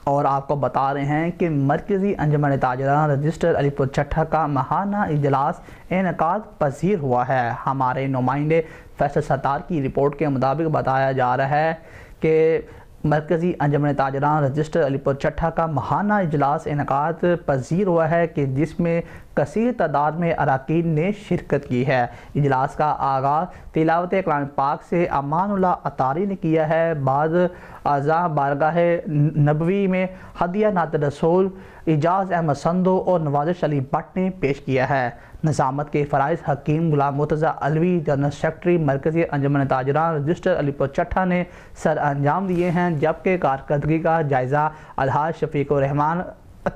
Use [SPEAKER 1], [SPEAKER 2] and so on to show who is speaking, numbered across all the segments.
[SPEAKER 1] اور آپ کو بتا رہے ہیں کہ مرکزی انجمن تاجران رجسٹر علی پور چٹھا کا ماہانہ اجلاس انعقاد پذیر ہوا ہے۔ ہمارے نمائندے فیصل ستار کی رپورٹ کے مطابق بتایا جا رہا ہے کہ مرکزی انجمن تاجران رجسٹر علی پور چٹھا کا ماہانہ اجلاس انعقاد پذیر ہوا ہے کہ جس میں کثیر تعداد میں اراکین نے شرکت کی ہے۔ اجلاس کا آغاز تلاوت کلام پاک سے امان اللہ اطاری نے کیا ہے۔ بعد ازاں بارگاہ نبوی میں ہدیہ نعت رسول اعجاز احمد سندھو اور نوازش علی بٹ نے پیش کیا ہے۔ نظامت کے فرائض حکیم غلام مرتضیٰ علوی جنرل سیکرٹری مرکزی انجمن تاجران رجسٹر علی پور چٹھا نے سر انجام دیے ہیں، جبکہ کارکردگی کا جائزہ الحاج شفیق الرحمان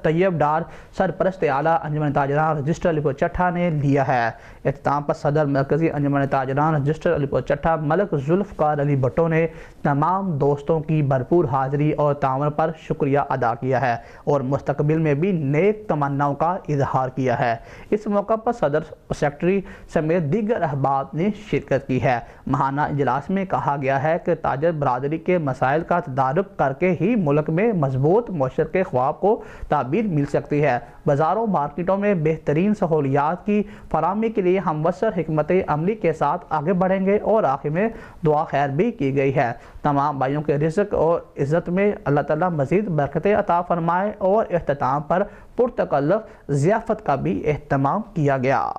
[SPEAKER 1] طیب ڈار سرپرست اعلیٰ انجمن تاجران رجسٹر علی پور چٹھا نے لیا ہے۔ اختتام پر صدر مرکزی انجمن تاجران رجسٹر علی پور چٹھا ملک ذوالفقار علی بھٹو نے تمام دوستوں کی بھرپور حاضری اور تعاون پر شکریہ ادا کیا ہے اور مستقبل میں بھی نیک تمناؤں کا اظہار کیا ہے۔ اس موقع پر صدر سیکرٹری سمیت دیگر احباب نے شرکت کی ہے۔ ماہانہ اجلاس میں کہا گیا ہے کہ تاجر برادری کے مسائل کا تدارک کر کے ہی ملک میں مضبوط معیشت کے خواب کو تعبیر مل سکتی ہے۔ بازاروں مارکیٹوں میں بہترین سہولیات کی فراہمی کے لیے ہم وسر حکمت عملی کے ساتھ آگے بڑھیں گے اور آخر میں دعا خیر بھی کی گئی ہے۔ تمام بھائیوں کے رزق اور عزت میں اللہ تعالیٰ مزید برکتیں عطا فرمائے اور اختتام پر پرتکلف ضیافت کا بھی اہتمام کیا گیا۔